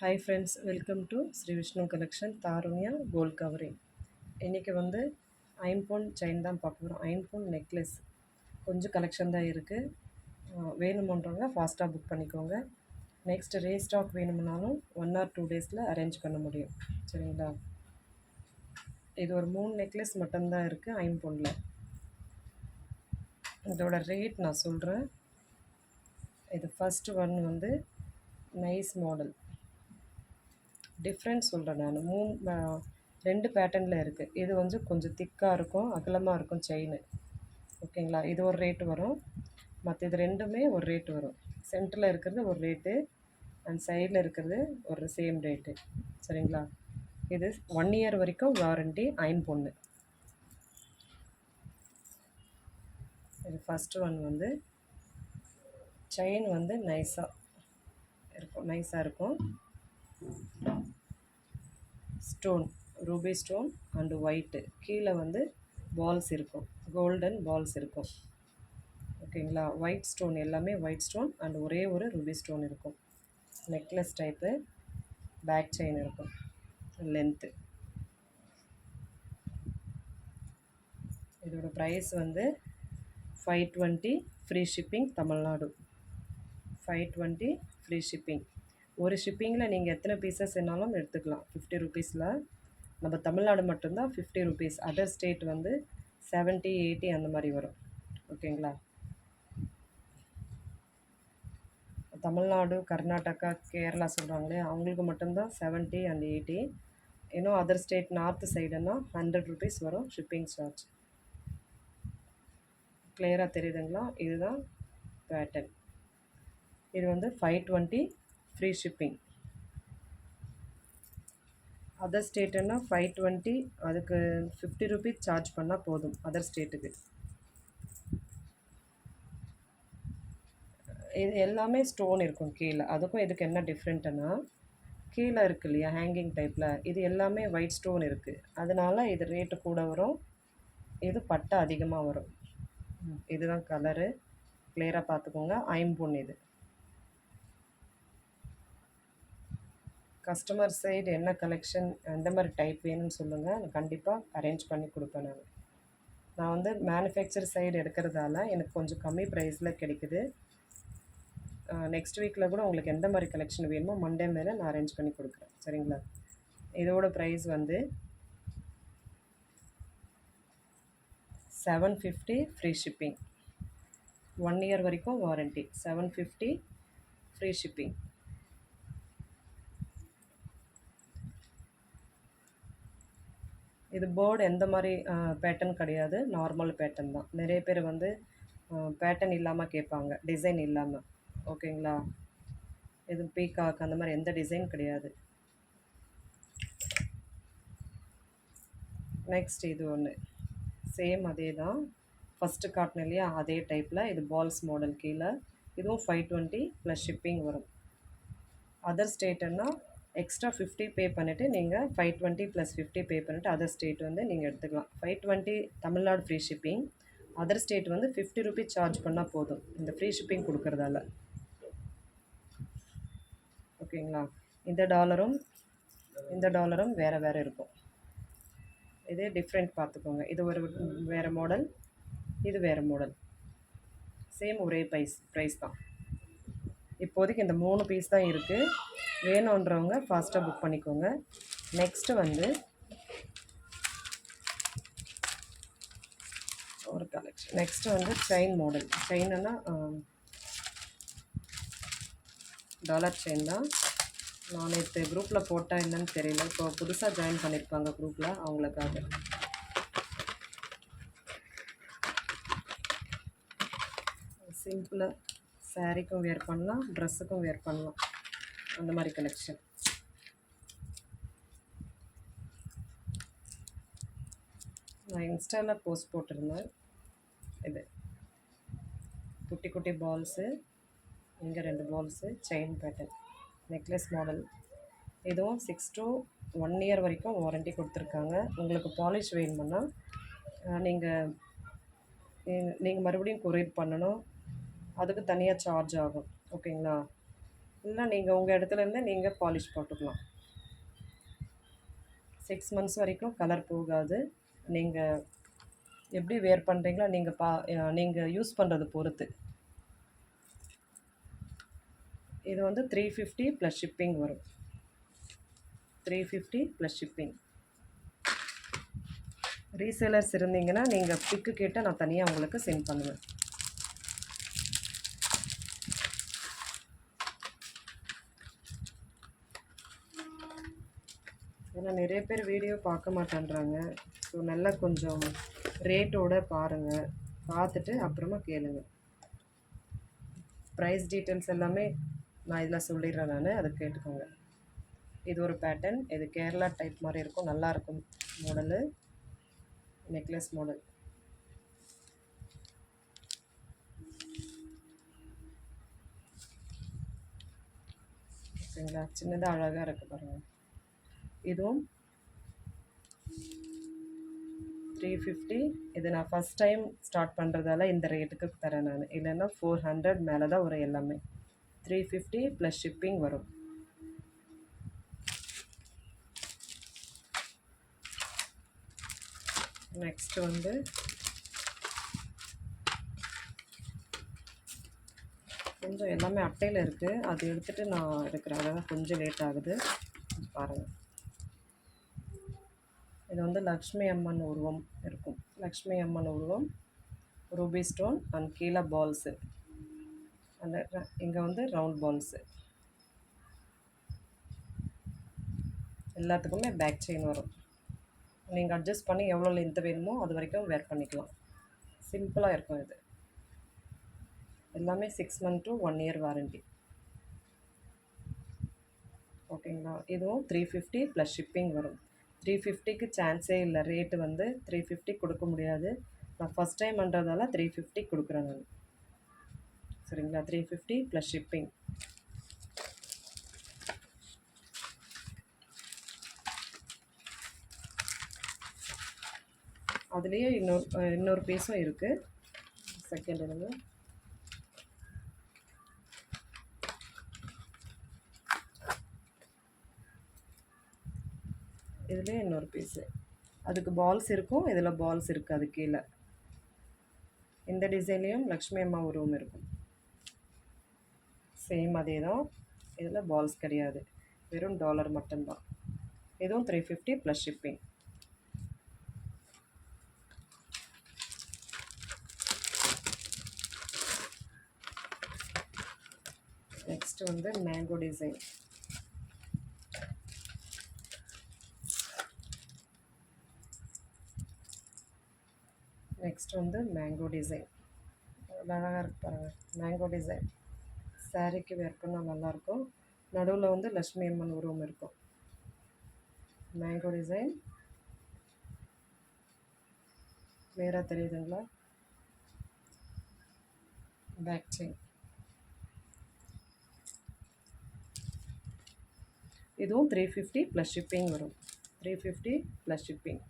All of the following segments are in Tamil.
Hi friends, welcome to Sri Vishnu collection Tharunya gold covering. இன்றைக்கி வந்து ஐம்பொன் செயின் தான் பார்க்க போகிறோம். ஐம்பொன் நெக்லஸ் கொஞ்சம் கலெக்ஷன் தான் இருக்குது. வேணுமன்றவங்க ஃபாஸ்ட்டாக புக் பண்ணிக்கோங்க. நெக்ஸ்ட் ரீஸ்டாக் வேணும்னாலும் 1 or 2 டேஸில் அரேஞ்ச் பண்ண முடியும். சரிங்களா? இது ஒரு 3 நெக்லஸ் மட்டும்தான் இருக்குது ஐம்பொனில். இதோட ரேட் நான் சொல்கிறேன். இது ஃபஸ்ட்டு ஒன் வந்து நைஸ் மாடல். டிஃப்ரெண்ட் சொல்கிறேன் நான். 2 பேட்டர்னில் இருக்குது. இது வந்து கொஞ்சம் திக்காக இருக்கும், அகலமாக இருக்கும் செயின். ஓகேங்களா? இது ஒரு ரேட்டு வரும், மற்ற இது ரெண்டுமே ஒரு ரேட்டு வரும். சென்டரில் இருக்கிறது ஒரு ரேட்டு, அண்ட் சைடில் இருக்கிறது ஒரு சேம் ரேட்டு. சரிங்களா? இது 1 year வரைக்கும் வாரண்டி ஐம்பொன்னு. இது ஃபஸ்ட்டு ஒன் வந்து செயின் வந்து நைஸாக இருக்கும். Stone, Ruby stone and white. கீழே வந்து பால்ஸ் இருக்கும், கோல்டன் பால்ஸ் இருக்கும். ஓகேங்களா? ஒயிட் ஸ்டோன், எல்லாமே ஒயிட் ஸ்டோன் அண்ட் ஒரே ஒரு ரூபி ஸ்டோன் இருக்கும். நெக்லஸ் டைப்பு, பேக் செயின் இருக்கும், லென்த்து. இதோட ப்ரைஸ் வந்து 520 free shipping Tamil Nadu. 520 free shipping. ஒரு ஷிப்பிங்கில் நீங்கள் எத்தனை பீசஸ் வேணாலும் எடுத்துக்கலாம். 50 ருபீஸில். நம்ம தமிழ்நாடு மட்டும்தான் 50 ருபீஸ். அதர் ஸ்டேட் வந்து 70, 80 அந்த மாதிரி வரும். ஓகேங்களா? தமிழ்நாடு, கர்நாடகா, கேரளா சொல்கிறாங்களே, அவங்களுக்கு மட்டும்தான் 70 and 80. இன்னும் அதர் ஸ்டேட் நார்த்து சைடுன்னா 100 ருபீஸ் வரும் ஷிப்பிங் சார்ஜ். கிளியராக தெரியுதுங்களா? இதுதான் பேட்டர்ன். இது வந்து 520 ஃப்ரீ ஷிப்பிங். அதர் ஸ்டேட்டுன்னா 520, அதுக்கு 50 ருபீஸ் சார்ஜ் பண்ணால் போதும் அதர் ஸ்டேட்டுக்கு. இது எல்லாமே ஸ்டோன் இருக்கும் கீழே. அதுக்கும் இதுக்கு என்ன டிஃப்ரெண்ட்டுன்னா, கீழே இருக்குது இல்லையா ஹேங்கிங் டைப்பில், இது எல்லாமே ஒயிட் ஸ்டோன் இருக்குது. அதனால் இது ரேட்டு கூட வரும், இது பட்டை அதிகமாக வரும். இதுதான் கலரு, கிளியராக பார்த்துக்கோங்க. ஐம்பொன். இது கஸ்டமர் சைடு என்ன கலெக்ஷன், எந்த மாதிரி டைப் வேணும்னு சொல்லுங்கள், நான் கண்டிப்பாக அரேஞ்ச் பண்ணி கொடுப்பேன். நான் வந்து மேனுஃபேக்சர் சைடு எடுக்கிறதால எனக்கு கொஞ்சம் கம்மி ப்ரைஸில் கிடைக்குது. நெக்ஸ்ட் வீக்கில் கூட உங்களுக்கு எந்த மாதிரி கலெக்ஷன் வேணுமோ மண்டே மேலே நான் அரேஞ்ச் பண்ணி கொடுக்குறேன். சரிங்களா? இதோட ப்ரைஸ் வந்து 750 ஃப்ரீ ஷிப்பிங். 1 year வரைக்கும் வாரண்டி. 750 free shipping. இது போர்டு எந்த மாதிரி பேட்டர்ன் கிடையாது, நார்மல் பேட்டர்ன் தான். நிறைய பேர் வந்து பேட்டர்ன் இல்லாமல் கேட்பாங்க, டிசைன் இல்லாமல். ஓகேங்களா? இது பீகாக் அந்த மாதிரி எந்த டிசைன் கிடையாது. நெக்ஸ்ட் இது ஒன்று சேம் அதே தான், ஃபஸ்ட்டு காட்டின இல்லையா அதே டைப்பில். இது பால்ஸ் மாடல் கீழே. இதுவும் 520 ப்ளஸ் ஷிப்பிங் வரும். அதர் ஸ்டேட்டுன்னா எக்ஸ்ட்ரா 50 பே பண்ணிவிட்டு நீங்கள் 520 ப்ளஸ் 50 பே பண்ணிவிட்டு அதர் ஸ்டேட் வந்து நீங்கள் எடுத்துக்கலாம். 520 Tamil Nadu free shipping. Other state வந்து 50 ருபீஸ் சார்ஜ் பண்ணால் போதும் இந்த ஃப்ரீ ஷிப்பிங் கொடுக்குறதால. ஓகேங்களா? இந்த டாலரும் வேறு இருக்கும். இதே டிஃப்ரெண்ட் பார்த்துக்கோங்க. இது ஒரு வேறு மாடல், இது வேறு மாடல். சேம் ஒரே ப்ரைஸ் தான். இப்போதைக்கு இந்த 3 பீஸ் தான் இருக்குது. வேணுன்றவங்க ஃபாஸ்ட்டாக புக் பண்ணிக்கோங்க. நெக்ஸ்ட்டு வந்து ஒரு கலெக்ஷன். நெக்ஸ்ட்டு வந்து செயின் மாடல். செயின்னா டாலர் செயின் தான். நான் நேற்று குரூப்பில் போட்டால் என்னன்னு தெரியல, இப்போ புதுசாக ஜாயின் பண்ணியிருப்பாங்க குரூப்பில், அவங்களுக்காக. சிம்பிளாக சாரீக்கும் வேர் பண்ணலாம், ட்ரெஸ்ஸுக்கும் வேர் பண்ணலாம், அந்த மாதிரி கலெக்ஷன். நான் இன்ஸ்டாவில் போஸ்ட் போட்டிருந்தேன். இது குட்டி குட்டி பால்ஸு, இங்கே 2 balls, chain pattern, necklace model. இதுவும் 6 to 1 year வரைக்கும் வாரண்டி கொடுத்துருக்காங்க. உங்களுக்கு பாலிஷ் வேணுமுன்னா நீங்கள் மறுபடியும் கொரியர் பண்ணணும், அதுக்கு தனியாக சார்ஜ் ஆகும். ஓகேங்களா? இல்லைனா நீங்கள் உங்கள் இடத்துலேருந்து நீங்கள் பாலிஷ் போட்டுக்கலாம். 6 மந்த்ஸ் வரைக்கும் கலர் போகாது. நீங்கள் எப்படி வேர் பண்ணுறீங்களோ நீங்கள் யூஸ் பண்ணுறது பொறுத்து. இது வந்து 350 ப்ளஸ் ஷிப்பிங் வரும். 350 ப்ளஸ் ஷிப்பிங். ரீசேலர்ஸ் இருந்தீங்கன்னா நீங்கள் பிக்கு கேட்டால் நான் தனியாக உங்களுக்கு சென்ட் பண்ணுவேன். ஏன்னா நிறைய பேர் வீடியோ பார்க்க மாட்டேன்றாங்க. ஸோ நல்லா கொஞ்சம் ரேட்டோடு பாருங்கள், பார்த்துட்டு அப்புறமா கேளுங்க. ப்ரைஸ் டீட்டெயில்ஸ் எல்லாமே நான் இதில் சொல்லிடுறேன், அதை கேட்டுக்கோங்க. இது ஒரு பேட்டர்ன். இது கேரளா டைப் மாதிரி இருக்கும், நல்லாயிருக்கும் மாடலு. Necklace model. ஓகேங்களா? சின்னதாக அழகாக இருக்குது பாருங்கள். இதுவும் 350. இது நான் ஃபஸ்ட் டைம் ஸ்டார்ட் பண்ணுறதால இந்த ரேட்டுக்கு தரேன் நான். இல்லைன்னா 400 மேலே தான் வரும் எல்லாமே. 350 ப்ளஸ் ஷிப்பிங் வரும். நெக்ஸ்ட் வந்து கொஞ்சம் எல்லாமே அட்டையில் இருக்குது, அது எடுத்துகிட்டு நான் எடுக்கிறேன். அதான் கொஞ்சம் லேட் ஆகுது, பாருங்கள். இது வந்து லக்ஷ்மி அம்மன் உருவம் இருக்கும். லக்ஷ்மி அம்மன் உருவம், ரூபி ஸ்டோன் அண்ட் கீழே பால்ஸு. அந்த இங்கே வந்து ரவுண்ட் பால்ஸு. எல்லாத்துக்குமே பேக் செயின் வரும். நீங்கள் அட்ஜஸ்ட் பண்ணி எவ்வளோ லென்த் வேணுமோ அது வரைக்கும் வேர் பண்ணிக்கலாம். சிம்பிளாக இருக்கும். இது எல்லாமே 6 மந்த் டு 1 இயர் வாரண்டி. ஓகேங்களா? இதுவும் 350 ப்ளஸ் ஷிப்பிங் வரும். 350க்கு சான்ஸே இல்லை. ரேட்டு வந்து 350 கொடுக்க முடியாது. நான் ஃபஸ்ட் டைம் பண்ணுறதால 350 கொடுக்குறேன் நான். சரிங்களா? 350 ப்ளஸ் ஷிப்பிங். அதுலேயே இன்னொரு பீஸும் இருக்குது. செகண்ட் இருந்து இதுலேயே இன்னொரு பீஸு. அதுக்கு பால்ஸ் இருக்கும், இதில் பால்ஸ் இருக்காது. கீழே இந்த டிசைன்லேயும் லக்ஷ்மி அம்மா உருவம் இருக்கும். சேம் அதே தான். இதில் பால்ஸ் கிடையாது, வெறும் டாலர் மட்டும்தான். இதுவும் 350 ப்ளஸ் ஷிப்பிங். நெக்ஸ்ட் வந்து மேங்கோ டிசைன். நெக்ஸ்ட் வந்து மேங்கோ டிசைன். அழகாக இருக்கு பாருங்கள். மேங்கோ டிசைன் சாரீக்கு வேர் பண்ணால் நல்லாயிருக்கும். நடுவில் வந்து லக்ஷ்மி அம்மன் உருவம் இருக்கும். மேங்கோ டிசைன் கிளியராக தெரியுதுங்களா? Back chain. இதுவும் 350 ப்ளஸ் ஷிப்பிங் வரும். 350 plus shipping.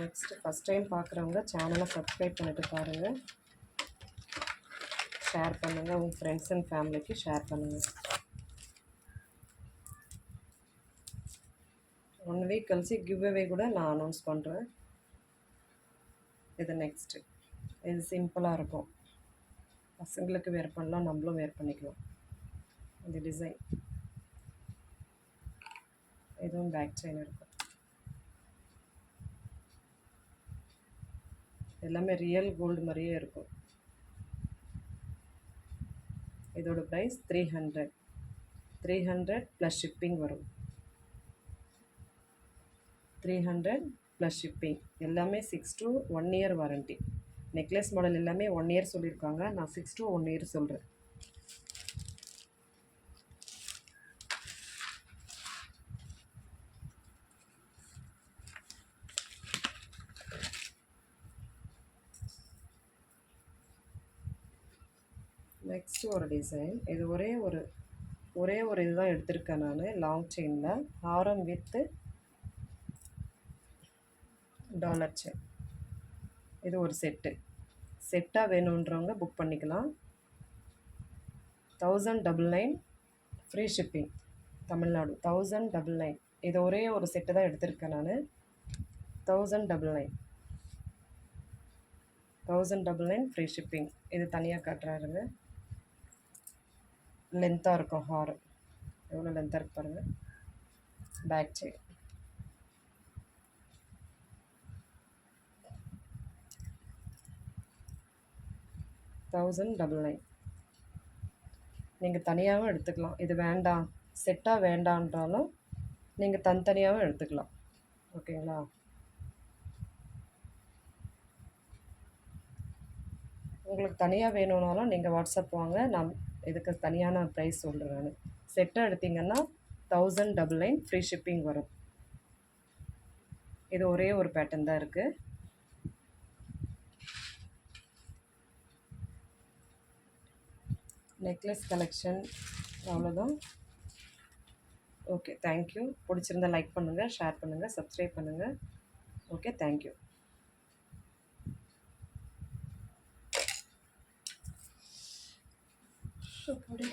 Next first time பார்க்குறவங்க சேனலை சப்ஸ்கிரைப் பண்ணிட்டு பாருங்கள், ஷேர் பண்ணுங்கள், உங்கள் ஃப்ரெண்ட்ஸ் அண்ட் ஃபேமிலிக்கு ஷேர் பண்ணுங்கள். 1 வீக் கழிச்சு கிவ் அவே கூட நான் அனௌன்ஸ் பண்ணுறேன். இது நெக்ஸ்ட்டு. இது சிம்பிளாக இருக்கும், பசங்களுக்கு வேர் பண்ணலாம், நம்மளும் வேர் பண்ணிக்கலாம். இந்த டிசைன். இதுவும் பேக் செயின் இருக்கும். எல்லாமே ரியல் கோல்டு மாதிரியே இருக்கும். இதோட ப்ரைஸ் 300 ப்ளஸ் ஷிப்பிங் வரும். 300 ப்ளஸ் ஷிப்பிங். எல்லாமே 6 to 1 year warranty. Necklace model எல்லாமே 1 இயர் சொல்லியிருக்காங்க, நான் 6 to 1 இயர் சொல்கிறேன். நெக்ஸ்ட் ஒரு டிசைன். இது ஒரே ஒரு ஒரே ஒரு இதுதான் எடுத்திருக்கேன் நான் லாங் செயினில். ஹாரம் வித்து டாலர் செயின். இது ஒரு செட்டு. செட்டாக வேணுன்றவங்க புக் பண்ணிக்கலாம். 1099 ஃப்ரீ ஷிப்பிங் தமிழ்நாடு. 1099. இது ஒரே ஒரு செட்டு தான் எடுத்திருக்கேன் நான். 1099 1099 ஃப்ரீ ஷிப்பிங். இது தனியாக காட்டுறாருங்க. லென்த்தாக இருக்கும் ஹாரம். எவ்வளோ லென்த்தாக இருக்கு பாருங்கள். Back chain. $1099. நீங்கள் தனியாகவும் எடுத்துக்கலாம். இது வேண்டாம் செட்டாக வேண்டான்றாலும் நீங்கள் தனித்தனியாகவும் எடுத்துக்கலாம். ஓகேங்களா? உங்களுக்கு தனியாக வேணும்னாலும் நீங்கள் வாட்ஸ்அப் வாங்க. நான் இதுக்கு தனியான ப்ரைஸ் சொல்கிறேன் நான். செட்டாக எடுத்திங்கன்னா 1099 ஃப்ரீ ஷிப்பிங் வரும். இது ஒரே ஒரு பேட்டர்ன் தான் இருக்குது. நெக்லஸ் கலெக்ஷன் அவ்வளோதான். Okay, thank you. பிடிச்சிருந்தா லைக் பண்ணுங்கள், ஷேர் பண்ணுங்கள், சப்ஸ்கிரைப் பண்ணுங்கள். Okay, thank you. அப்படி